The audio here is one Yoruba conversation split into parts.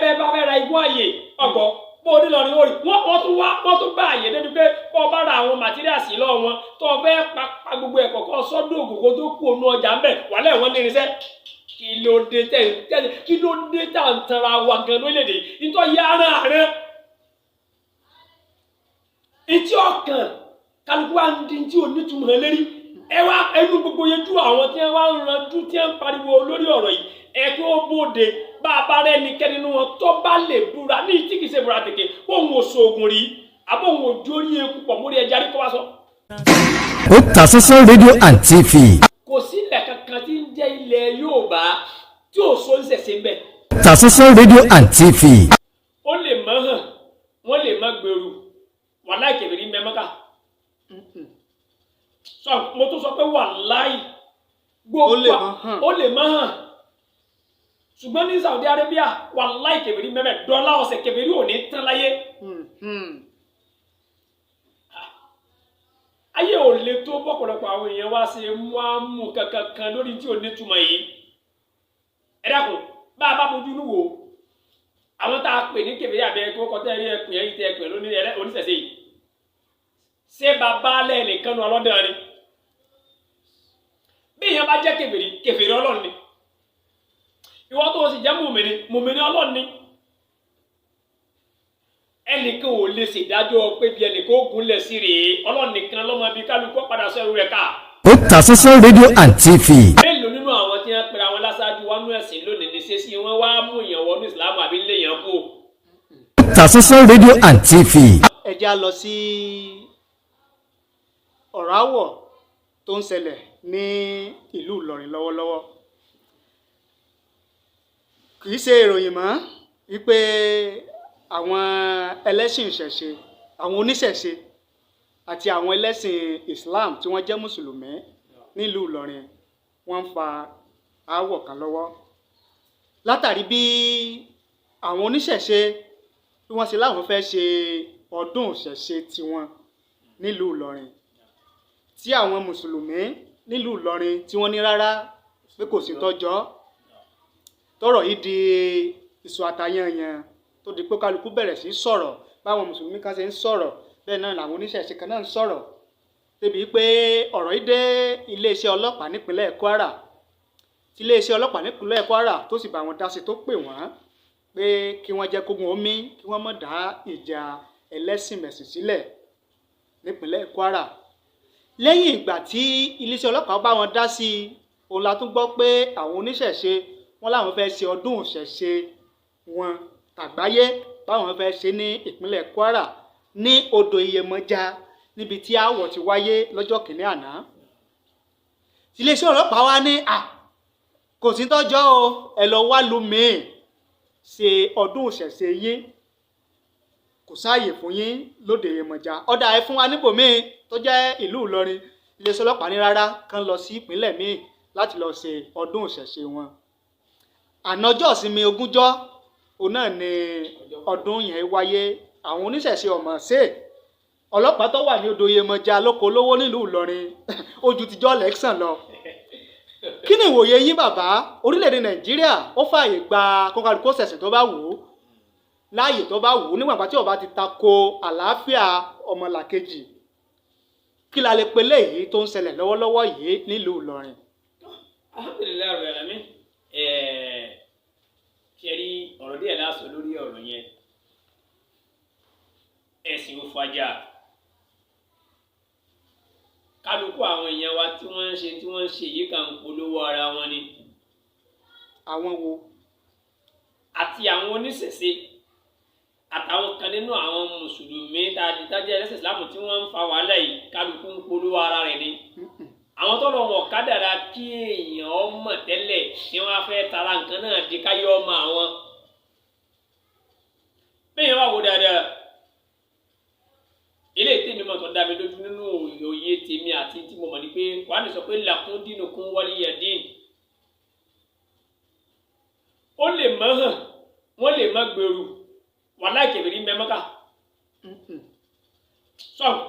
bẹ́ẹ̀ bá fẹ́ ra igbó àyè ọgbọ́n bó ní lọ ní orí wọ́n tún bá àyè débi pé kọ́ bá ra àwọn màtíríàsì lọ́wọ́ wọn tó fẹ́ pa gbogbo ẹ̀kọ́ kọ́ sọ́dún ògùnkó tó kú ònú ọjà ń bẹ̀ wàlẹ́ wọn ní irinṣẹ́ kí ló dé tá à ń tanra wa gan lórílẹ̀‐èdè nítorí yára rẹ etí ọkàn kálukú wa ń di tí ò nítumọ̀ lérí ẹ wá ẹnu gbogbo yẹjú àwọn tí wọ́n wá ń ranjú tí wọ́n ń pariwo lórí ọ̀rọ̀ yìí ẹ̀kọ́ ó bóde bá a bá rẹ nìkẹ́ni nínú wọn tó bá lè búra ní tí kìí ṣe búra tèké bóun ò sóògùn rí àbóun ò jórí eku pọ̀ mórí ẹja rí kó wá sọ. Otasansan rédíò and TV. kò sílẹ̀ kankan tí ń jẹ́ ilẹ̀ Yorùbá tí ò so ń ṣẹ̀ṣẹ̀ ń bẹ̀. Otasansan rédíò and TV. ó lè mọ́ hàn wọ́n lè mọ́ gbèrú wàláì kèbèrè mẹ́mọ́ká sọ mo tún sọ pé wàláì gbogbo ó lè mọ́ hàn ṣùgbọ́n ní Saudi Arabia wàláì kèbèrè mẹ́mẹ́ dọ́là ọ̀sẹ̀ kèbèrè ò ní tán láyé ayé ò lè tó bọ́pọ̀lọpọ̀ àwọn èèyàn wá sí mú kankan lórí tí ò ní túmọ̀ yìí ẹ dákun bá a bá mojú nù wò àwọn tá a pè ní kèbèrè àbẹ tó kọtẹ́ rí ẹkùn yẹn tẹ ẹkùn lónìí Onisesee yìí ṣé bàbá alẹ́ nìkan nu ọlọ́dàn ni bí èèyàn bá jẹ́ kèfèrí Ọlọ́run ni ìwọ tó o sì jẹ́ mùmìnì Ọlọ́run ni ẹnìkan ò lè ṣèdájọ́ pé bí ẹnìkan ó gúnlẹ̀ sí rèé Ọlọ́run nìkan lọ́mọ bíi kálukú padà sẹ́rù rẹ̀ ká. Otasansan rédíò and TV. mélòó nínú àwọn tí wọ́n pera wọn láṣáájú wọn nú ẹ̀sìn lónìí ní sẹ́sí wọn wá mú ìyàn wọnú ìsìlámù àbí lè yàn kú. Otasansan rédíò and TV. ẹ já lọ sí ọ̀rọ̀ àwọ̀ tó ń ṣẹlẹ̀ ní ìlú Ìlọrin lọ́wọ́lọ́wọ́ kì í ṣe ìròyìn mọ́ wípé àwọn ẹlẹ́sìn ìṣẹ̀ṣe àwọn oníṣẹ̀ṣe àti àwọn ẹlẹ́sìn Islam tí wọ́n jẹ́ mùsùlùmí nílùú Ìlọrin wọ́n ń fa aáwọ̀ kan lọ́wọ́ látàrí bí àwọn oníṣẹ̀ṣe bí wọ́n ṣe láwọn fẹ́ ṣe ọdún ìṣẹ̀ṣe tiwọn nílùú Ìlọrin tí àwọn mùsùlùmí nílùú Ìlọrin tí wọ́n ní rárá pé kò sí tọ́jọ́ tọ́rọ̀ yìí di ìṣù àtàyànyàn tó di pé kálukú bẹ̀rẹ̀ sí sọ̀rọ̀ báwọn mùsùlùmí kan ṣe ń sọ̀rọ̀ bẹ́ẹ̀ náà làwọn oníṣẹ̀ṣe kan náà ń sọ̀rọ̀ débi pé ọ̀rọ̀ yìí dé iléeṣẹ́ ọlọ́pàá nípínlẹ̀ Kwara tí iléeṣẹ́ ọlọ́pàá nípínlẹ̀ Kwara tó sì bá wọn dá sí tó pè wọ́n pé kí wọ́n jẹ́ kógun omi kí wọ́n má dá ìjà ẹlẹ́sìn mẹ̀sìn sílẹ̀ nípínlẹ̀ Kwara lẹ́yìn ìgbà tí iléeṣẹ́ ọlọ́pàá bá wọn dá sí òun la tún gbọ́ pé àwọn oníṣẹ̀ṣe wọn làwọn fẹ́ ṣe ọdún ìṣẹ̀ṣe wọn tàgbáyé báwọn fẹ́ ṣe ní ìpínlẹ̀ Kwara ní odò Iyemọja níbi tí aáwọ̀ ti wáyé lọ́jọ́ kìíní àná iléeṣẹ́ ọlọ́pàá wá ní kò sí tọ́jọ́ o ẹ lọ wá lómìn ṣe ọdún ìṣẹ̀ṣe yín kò sáàyè fún yín lóde Iyemọja ọ̀dà ẹ fún wa níbòmíì tó jẹ́ ìlú Ìlọrin iléeṣẹ́ ọlọ́pàá ní rárá kán lọ sí ìpínlẹ̀ míì láti lọ ṣe ọdún ìṣẹ̀ṣe wọn ànájọ́ ìsinmi ogúnjọ́ òun náà ni ọdún yẹn wáyé àwọn oníṣẹ̀ṣe ọmọ ṣe ọlọ́pàá tó wà ní odò Iyemọja lóko olówó nílùú Ìlọrin ojú tijọ́ lẹ́ksàn lọ kí ni ìwòye yín bàbá orílẹ̀-èdè Nàìjíríà ó fààyè gba kọ́ńkàlùkò ṣẹ̀ṣẹ̀ tó bá wù ú láàyè tó bá wù ú nígbà tí ó bá ti tako àlàáfíà ọmọlàkejì kí la lè pe léyìí tó ń ṣẹlẹ̀ lọ́wọ́lọ́wọ́ yìí nílùú Ìlọrin. alhamdulilayi ọ̀rọ̀ ẹ̀rọ mi ṣe rí ọ̀rọ̀ díẹ̀ láàṣọ lórí ọ̀rọ̀ yẹn ẹ̀sìn ò fàjà kálukú àwọn èèyàn wa tí wọ́n ń ṣe yìí kàn ń polówó ara wọn ni. àwọn wo. àti àwọn oníṣẹ̀ṣe àtàwọn kan nínú àwọn mùsùlùmí tájẹ́ ẹlẹ́sìn Ìsìlámù tí wọ́n ń fa wàhálà yìí kálukú ń polówó ara rẹ̀ ni. àwọn tó lọ wọ̀ kádàrá kí èèyàn ọmọ tẹ́lẹ̀ tí wọ́n á fẹ́ tara nǹkan náà di káyọ̀ ọmọ àwọn. bẹ́ẹ̀ wá wo dáadáa ilé tèmi mọ̀ tó dá mi lójú nínú òye tèmi àti tí mo mọ̀ ní pé wàá ní sọ pé lakum dinukum waliya din. ó lè mọ́ hàn wọ́n lè mọ́ gbèrú wàláì kèbèrè mẹ́mọ́ká.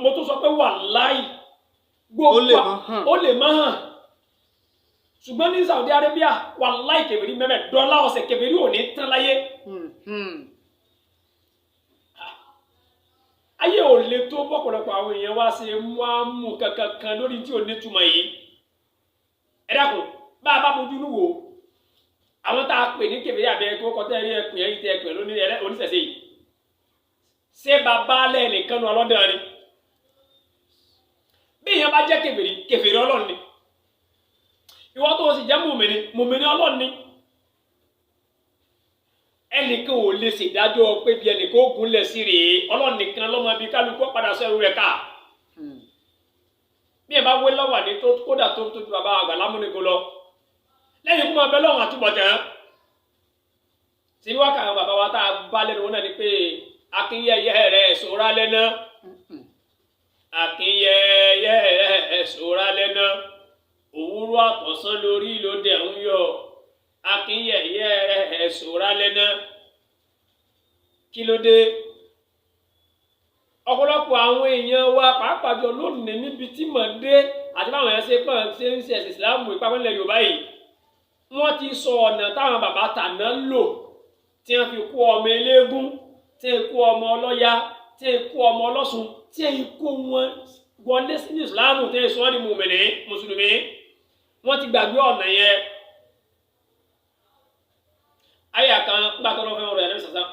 mo tún sọ pé wàláì gbogbo ó lè mọ́ hàn ṣùgbọ́n ní Saudi Arabia wàláì kèbèrè mẹ́mẹ́ dọ́là ọ̀sẹ̀ kèbèrè ò ní tán láyé. lè tó bọ́pọ̀lọpọ̀ àwọn èèyàn wá sí mú kankan lórí tí ò ní túmọ̀ yìí ẹ dákun bá a bá mojú nú wò àwọn tá a pè ní kèfèrí àbẹ tó kọ tẹ́ rí ẹkùn yẹn yìí tẹ́ ẹkùn lóní Onisesee yìí ṣé bàbá lẹ́ẹ̀nìkan nu ọlọ́dàn ni bí èèyàn bá jẹ́ kèfèrí Ọlọ́run ni ìwọ tó o sì jẹ́ mùmìnì Ọlọ́run ni ẹnìkan ò lè ṣèdájọ́ pé bí ẹnìkan ó gúnlẹ̀ sí rèé Ọlọ́run nìkan lọ́mọ bíi kálukú padà sọ ẹrú rẹ̀ ká bí ẹ bá wé lọ́wọ́ àdé tó kódà tó ju bàbá àgbà lámúnigun lọ lẹ́yìn kó máa bẹ lọ́wọ́ àtúbọ̀tán sí wákà àwọn bàbá wa tá a bá lẹ́nu wọn náà ni pé akínyẹyẹ rẹ̀ ṣòra lẹ́nà akínyẹyẹ rẹ̀ ṣòra lẹ́nà òwúrọ̀ àtọ̀sán lórí lóde ń yọ akínyẹyẹ rẹ̀ ṣòra lẹ́nà kí ló dé ọ̀pọ̀lọpọ̀ àwọn èèyàn wa pàápàá jọ lónìí níbi tí mọ̀ dé àti báwọn èèyàn ṣe ń ṣe ẹ̀sìn ìsìlámù ìpamọ́lẹ̀ Yorùbá yìí wọ́n ti sọ ọ̀nà táwọn bàbá tàná lò tí wọ́n fi kó ọmọ eléégún tí wọ́n kó ọmọ ọlọ́ya tí wọ́n kó ọmọ ọlọ́sùn tí wọ́n kó wọn wọlé sí ìsìlámù tí wọ́n sọ ọ́ di mùsùlùmí wọ́n ti gbàgbé ọ̀nà yẹn. ayé kan nígbà tó lọ́ fẹ́ ọ̀rọ̀ yẹn ní sàṣà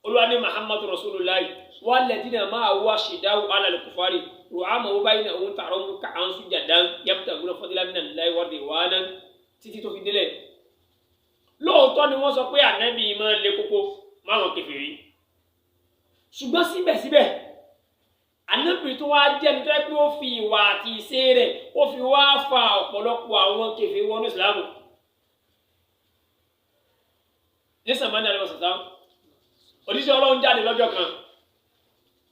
Olúwa ní Muhammadu Rasulullah walladhina ma'ahu ashiddaa'u 'ala al-kuffari ru'ama'u baynahum tarahum ruk'an sujjadan yabtaghuna fadlan minallahi wa ridwanan títí tó fi délẹ̀. Lóòótọ́ ni wọ́n sọ pé ànábì máa ń le koko máwọn kèfèrí ṣùgbọ́n síbẹ̀síbẹ̀ ànábì tó wá jẹ́ nítorí pé ó fi ìwà àti ìṣe rẹ̀ ó fi wá fa ọ̀pọ̀lọpọ̀ àwọn kèfèrí wọnú ìsìlámù. ní sàmánì àlẹ́ wọ̀sán sáwọn òjíṣẹ́ Ọlọ́run jáde lọ́jọ́ kan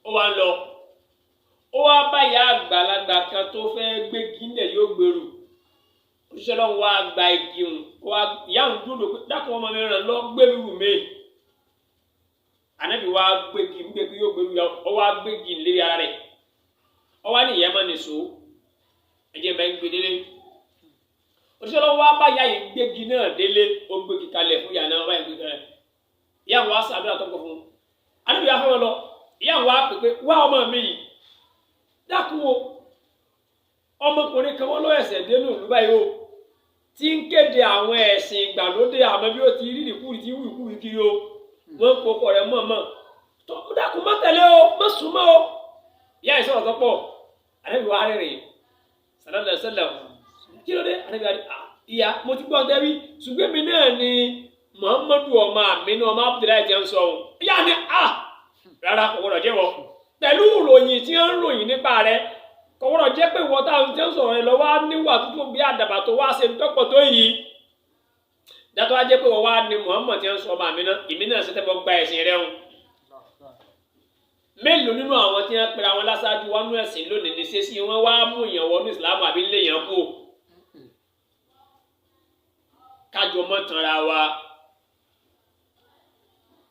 ó wá ń lọ ó wá bá ìyá àgbàlagbà kan tó fẹ́ gbé gílẹ̀ yóò gbèrú òjíṣẹ́ Ọlọ́run wá gba igi òun ìyá òun dúró pé dákun ọmọ mi ràn lọ gbèrú mi ànábì wá gbégi yóò gbèrú yá ó wá gbégi lérí ara rẹ̀ ó wá ní ìyá máa nìṣó ẹ̀jẹ̀ bá ń gbé délé òjíṣẹ́ Ọlọ́run wá bá ìyá yìí gbégi náà délé ó gbégi kalẹ̀ fún ìyá náà báyìí gbé kalẹ̀ ìyá wa sàdúrà tó kọ fún un ànábì wá fẹ́ lọ ìyá wa pèpè wá ọmọ mi yìí dákun o ọmọkùnrin kan wọ́n lọ ẹ̀sẹ̀ dénú ìlú báyìí o tí ń kéde àwọn ẹ̀sìn ìgbàlódé àmọ́ bí ó ti rí ìkúrì tí wíwíkúrì kiri o wọ́n ń pokọ̀ rẹ̀ mọ̀ọ́mọ̀ tó dákun má tẹ̀lé o má súnmọ́ o ìyá ìsọ̀rọ̀ tó pọ̀ ànábì wa rìnrìn sallallahu alaihi wasallam kí ló dé ànábì wa ìyá mo ti gbọ́ ọ̀tẹ́ wí ṣùgbọ́n mi náà ni Muhammadu ọmọ Aminu ọmọ Abdullahi ti ń sọ ohun ìyá ni rárá kò gbọdọ̀ jẹ́wọ́ pẹ̀lú ìròyìn tí ń ròyìn nípa rẹ̀ kò gbọdọ̀ jẹ́ pé ìwọ táwọn tí ń sọ̀rọ̀ rẹ̀ lọ́wọ́ níwà tútù bí àdàbà tó wá ṣe tọ́pọ̀ tó yìí dátọ́ wá jẹ́ pé wọ́n wá ní Muhammad tí ń sọ ọmọ Aminu ìmínà sí tẹ́bọ̀ gba ẹ̀sìn rẹ̀ hùn. mélòó nínú àwọn tí wọ́n pera wọn láṣáájú wọnú ẹ̀sìn lónìí ní ṣe sí wọn wá mú ìyàn wọnú ìsìlámù àbí lè yàn kú kájọ mọ́ tanra wa.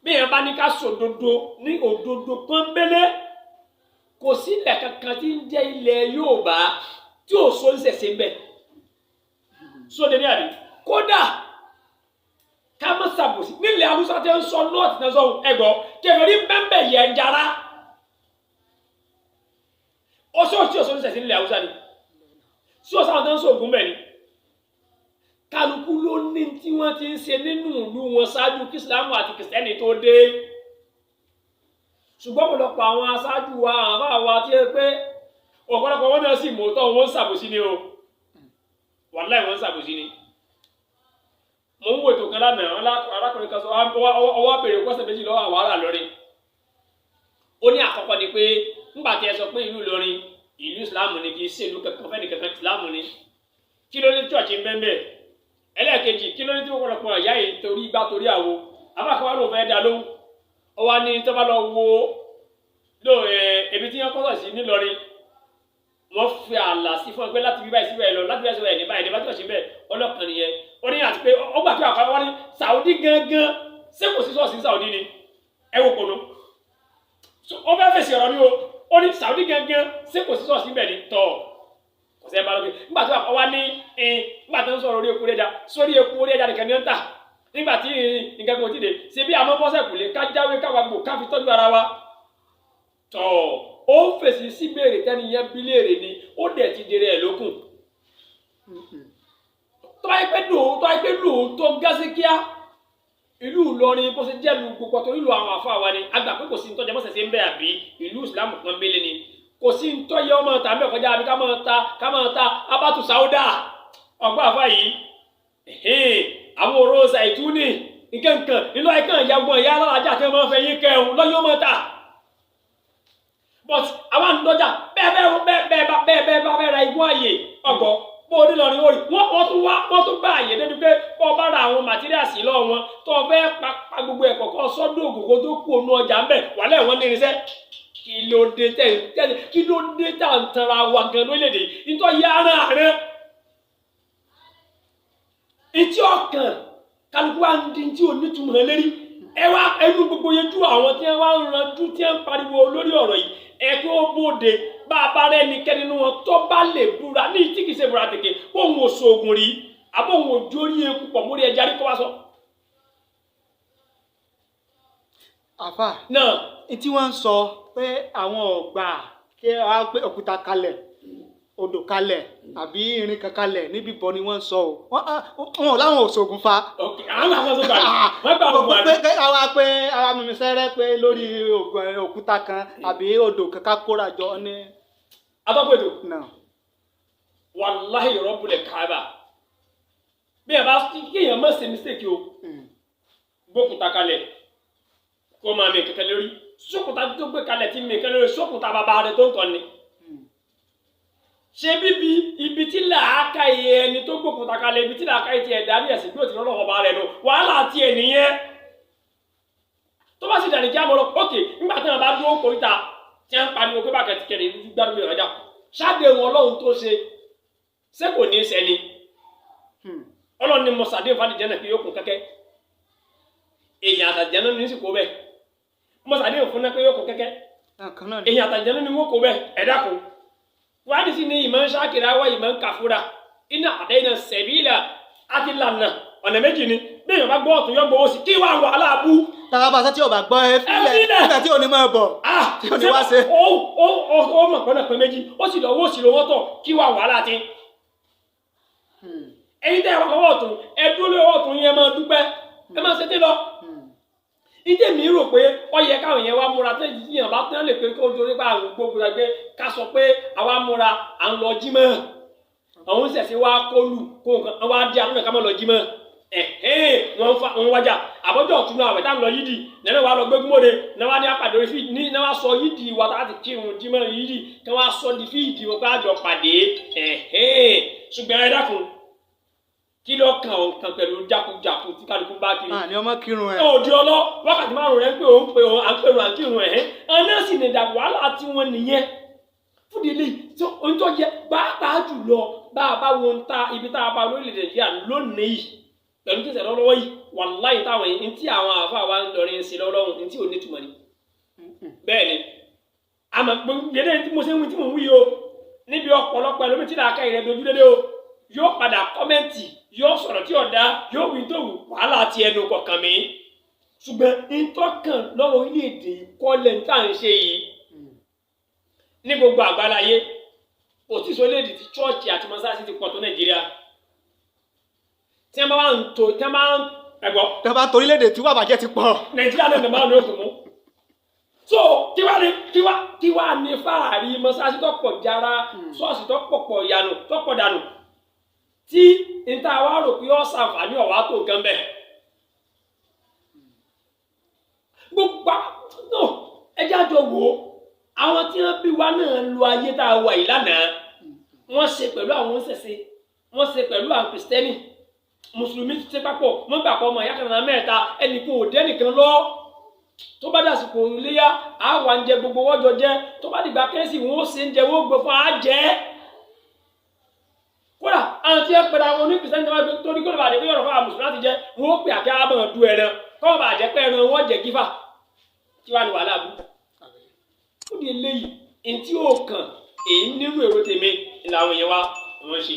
bí èèyàn bá ní ká sòdodo ní òdodo pọ́nbélé kò sí ilẹ̀ kankan tí ń jẹ́ ilẹ̀ Yorùbá tí ò so ń ṣẹ̀ṣẹ̀ ń bẹ̀ sóde ní àdé kódà ká má ṣàbòsí nílẹ̀ Haúsá tí ń sọ nọ́ọ̀tì náà sọ̀hún ẹ̀gbọ́ kẹfẹ́rí bẹ́ẹ̀ yẹ jara ọ̀ṣọ́ọ̀ṣì ọ̀ṣọ́ ń ṣẹ̀ṣẹ̀ nílẹ̀ Haúsá ni sí ọ̀ṣọ́ àwọn tó ń sọ ògùn bẹ́ẹ̀ ni kálukú ló ní tí wọ́n ti ń ṣe nínú ìlú wọn ṣáájú kí Ìsìlámù àti Kìrìsìtẹ́nì tó dé ṣùgbọ́n ọ̀pọ̀lọpọ̀ àwọn aṣáájú wa àwọn àwa tí ó pé ọ̀pọ̀lọpọ̀ wọn náà sì mọ̀ọ́tọ́ wọn ń ṣàbòsí ni o wàláì wọn ń ṣàbòsí ni. mo ń wo ètò kan lánàá arákùnrin kan sọ ọwọ́ àbèrè kọ́sẹ̀ méjì lọ́wọ́ àwọn ará Ìlọrin ó ní àkọ́kọ́ ni pé ńgbà tí ẹ sọ pé ìlú Ìlọrin ìlú Ìsìlámù ni kì í ṣe ìlú kankan fẹ́ni kankan Ìsìlámù ni kí ló ní chọ́ọ̀chì ń bẹ́ẹ̀ bẹ́ẹ̀ ẹlẹ́ẹ̀kejì kí ló ní tí wọ́n pọ̀lọpọ̀ ìyá yìí torí igbá torí àwo abákan wà ló fẹ́ dá lóhùn ó wá ní tó bá lọ wo ebi tí wọ́n kọ́sọ̀ sí nílọrin wọ́n fi ààlà sí fún ẹgbẹ́ láti bí báyìí sí báyìí lọ láti báyìí sí báyìí ní báyìí ní bá tó ṣe bẹ́ẹ̀ ọlọ́kan nìyẹn ó ní àti pé ó gbà pé àkọ́kọ́ wọ́n ní Saudi gangan ṣé kò sí ṣọ́ọ̀ṣì Saudi ni ẹ wò kònú ó fẹ́ fèsì ọ̀rọ̀ ni ó ní Saudi gangan ṣé kò sí ṣọ́ọ̀ṣì bẹ́ẹ̀ ni tọ̀ ọ̀sẹ̀ bá lọ́gbẹ̀ nígbà tí wọ́n ní nígbà tí wọ́n sọ̀rọ̀ orí epo rẹ̀dá sórí epo rẹ̀dá nìkan ní ń tà nígbà tí nǹkan kan ò tí de ṣe bí àmọ́ bọ́sẹ̀ kù lè ká jáwé káwa gbò ká fi tọ́jú ara wa tọ̀ ó ń fèsì sí béèrè tẹ́ni yẹn bí léèrè ni ó dẹ̀ ti dèrè ẹ̀ lókun. tó bá yẹ pé lóòótọ́ gásíkíá ìlú Ìlọrin bó ṣe jẹ́ lu gbogbo tó ìlú àwọn àfa wa ni àgbà pé kò sí ní tọ́jà mọ́sẹ̀ sí ń bẹ̀ àbí ìlú ìsìlámù kan bẹ́lẹ̀ ni kò sí ní tọ́jà ọmọ ta ń bẹ̀ kọjá àbí ká máa ta abatu sauda ọgbà àfa yìí àwọn òró ṣàìtúnì nkankan nínú ẹ̀kan ìyàgbọ́n ìyá alájà tí wọ́n máa ń fẹ́ yín kẹrùn lọ́yọ́ mọ́ ta but àwọn àdúdọ́jà bẹ́ẹ̀ bá fẹ́ ra igbó àyè ọgbọ́ bó o nílọrin orí wọ́n tún bá àyè débi pé bọ́ bá ra àwọn màtíríàsì lọ́wọ́ wọn tó fẹ́ pa gbogbo ẹ̀kọ́ kan sọ́dún ògùnkó tó kú ònú ọjà ń bẹ̀ wàlẹ́ wọn ní irinṣẹ́ kí ló dé tá à ń tanra wa gan lórílẹ̀‐èdè nítorí yára rẹ̀ ìtí ọkàn kálukú wa ń di tí ò ní túmọ̀ lérí ẹnu gbogbo yẹjú àwọn tí wọ́n wá ń ranjú tí wọ́n ń pariwo lórí ọ̀rọ̀ yìí ẹ̀kọ́ ó bóde bá a bá rẹ nìkẹ́ni nínú wọn tó bá lè búra ní tí kìí ṣe búra tèké bóun ò sóògùn rí àbóun ò jórí eku pọ̀ mórí ẹja rí kó wá sọ. àfà náà tí wọ́n ń sọ pé àwọn ọ̀gbà kí wọ́n pé òkúta kalẹ̀ odò kalẹ̀ àbí irin kan kalẹ̀ níbi bọ́ ni wọ́n ń sọ o wọn ò láwọn ò sóògùn fa. àwọn àwọn sọgbà wọn gbà wọn gbà pé àwa mímí sẹ́rẹ́ pé lórí òkúta kan àbí odò kankan kóra jọ ní. atọ́pẹ̀tò náà. wàláhì rọ́bùlẹ̀ káàbà bí ẹ bá kéèyàn má ṣe mistake o gbókùtà kalẹ̀ kó máa mi kẹ̀kẹ́ lórí sókùtà tó gbé kalẹ̀ tí mi kẹ̀kẹ́ lórí sókùtà bàbá rẹ tó ń tọ́ ni. ṣé bíbí ibi tí làákà yẹ ẹni tó gbókùtà kalẹ̀ ibi tí làákà yẹ ti ẹ̀ darí ẹ̀sìn bí ó ti rán ọba rẹ lọ wàhálà ti ẹ̀ nìyẹn. tó bá sì dàní kí á mọ̀ lọ ókè nígbà tí wọn bá dúró kórìíta tí wọn pariwo pé bàkẹ́ ti kẹ̀rẹ̀ gbádùn ìrọ̀jà ṣáde wọn ọlọ́run tó ṣé kò ní í ṣẹni ọlọ́run ni mọ̀sádé fàdíjẹ́ náà kí yóò kún kẹ́kẹ́ èèyàn àtàjẹ́ náà ní sì kó bẹ́ẹ̀ mọ̀sádé fún náà pé yóò kún kẹ́kẹ́ èèyàn àtàjẹ́ náà ní wọ́n kó bẹ́ẹ̀ ẹ̀dá kù wádìí sí ni ìmọ̀ ń ṣáàkiri àwọ̀ ìmọ̀ ń kàfúrà iná àdéhìnà sẹ̀bílà àti lànà ọ̀nà méjì ni bí èèyàn bá gbọ́ ọ̀tún yọ gbowó sí kí wàá wà láàbù. tàbá bá sátí ọba gbọ́ ẹ fílẹ̀ nígbà tí ò ní máa bọ̀ tí ò ní wá ṣe. ó mọ̀ pẹ́nà pé méjì ó sì lọ́wọ́ sí lọ́wọ́ tọ̀ kí wàá wà láti. ẹ̀yin tẹ́ ẹ wà lọ́wọ́ ọ̀tún ẹ dúró lọ́wọ́ ọ̀tún yẹn máa dúpẹ́ ẹ máa ṣe tí lọ. ìdí mi rò pé ó yẹ káwọn yẹn wá múra tẹ́ ìdíyàn bá tẹ́ lè pé kó dorí pa àwọn gbogbo rẹ̀ pé ká sọ pé àwa múra à ń lọ jímọ̀ àwọn ṣẹ̀ṣẹ̀ wá kólù kó nǹkan wá dé àtúnṣe ká má lọ jímọ̀ wọ́n wájà àbọ̀jọ́ ọ̀tún náà àwẹ̀tá ń lọ yídì nínú wa lọ gbégúmọ́de náà wá ní àpàdé orí fíìdì náà wá sọ yídì wa tá a ti kírun jímọ̀ yídì kí wọ́n á sọ di fíìdì wọn pé àjọ pàdé ṣùgbọ́n ẹ dákun kí ló kàn ọ́ kan pẹ̀lú jákujàku tí kálukú bá kiri. àní ọmọ kírun ẹ. òdi ọlọ wákàtí márùn rẹ ń pè òun pé òun à ń pèrò à ń kírun ẹ ọ̀nà sì ní ìdàgbà wàhálà tí wọ́n nìyẹn fúdi ilé tí ohun tó yẹ pàápàá jùlọ bá a bá wọn ta ibi tá a bá lórílẹ̀ Nàìjíríà lónìí pẹ̀lú tí ìṣẹ̀lẹ̀ lọ́wọ́ yìí wàláyé táwọn yìí ntí àwọn àfa wa ń lọrin sí lọ́wọ́ ntí ò ní túmọ̀ ni. bẹ́ẹ̀ ni àmọ́ gbẹdẹ tí mo ṣe ń wí tí mo ń wí o níbi ọ̀pọ̀lọpọ̀ ẹlòmíì tí làákà ìrẹ́ dojú dédé o yóò padà kọ́mẹ́ǹtì yóò sọ̀rọ̀ tí ọ̀dà yóò wí tó wù wàhálà ti ẹnu kọ̀ọ̀kan mi. ṣùgbọ́n ntọ́kàn lọ́rọ̀ orílẹ̀-èdè kọ́lẹ̀ tá à ń ṣe yìí ní gbogbo àgbáláyé òtísọ léèdì tí chọ́ọ̀chì àti mọ́sáàsì ti pọ̀ tó Nàìjíríà tí wọ́n bá ń to tí wọ́n bá ń ẹ̀gbọ́. tí wọ́n bá ń torílẹ̀-èdè tí wàá bàjẹ́ ti pọ̀. Nàìjíríà náà máa ń lo òkùnkùn. so kí wàá ní fáàrí mọ́sáàsì tó pọ̀ jára ṣọ́ọ̀ṣì tó pọ̀ yanu tó pọ̀ dànù tí níta wá rò pé ó ṣàǹfààní ọ̀wá tó gan bẹ́ẹ̀. gbogbo ẹjẹ́ àjọ wò ó àwọn tí wọ́n bí wa náà lo ayé tá a wà yìí lánàá wọ́n ṣe pẹ̀lú àwọn Onisesee wọ́n ṣe pẹ̀lú àwọn Kristẹni mùsùlùmí ti ṣe papọ̀ wọ́n gbà pọ̀ ọmọ ìyá kan náà mẹ́ta ẹnìkan ò dé nìkan lọ tó bá dàsìkò iléyà àwa ń jẹ gbogbo wọ́jọ jẹ tó bá dìgbà kẹ́sì wọn ó ṣe ń jẹ wọn ó gbọ́ fún àjẹ́ kódà àwọn tí wọ́n pẹ̀lú àwọn oníkìsẹ́ni tó ní kó lè bàjẹ́ pé ọ̀rọ̀ fún àwọn mùsùlùmí láti jẹ wọn ó pè àkẹ́ àbọ̀n du ẹran kọ́ bàjẹ́ pé ẹran wọn jẹ gífà kí wàá ní wàhálà bú ó di eléyìí ntí ó kàn èyí nínú èrò tèmi làwọn èèyàn wa wọ́n ṣe.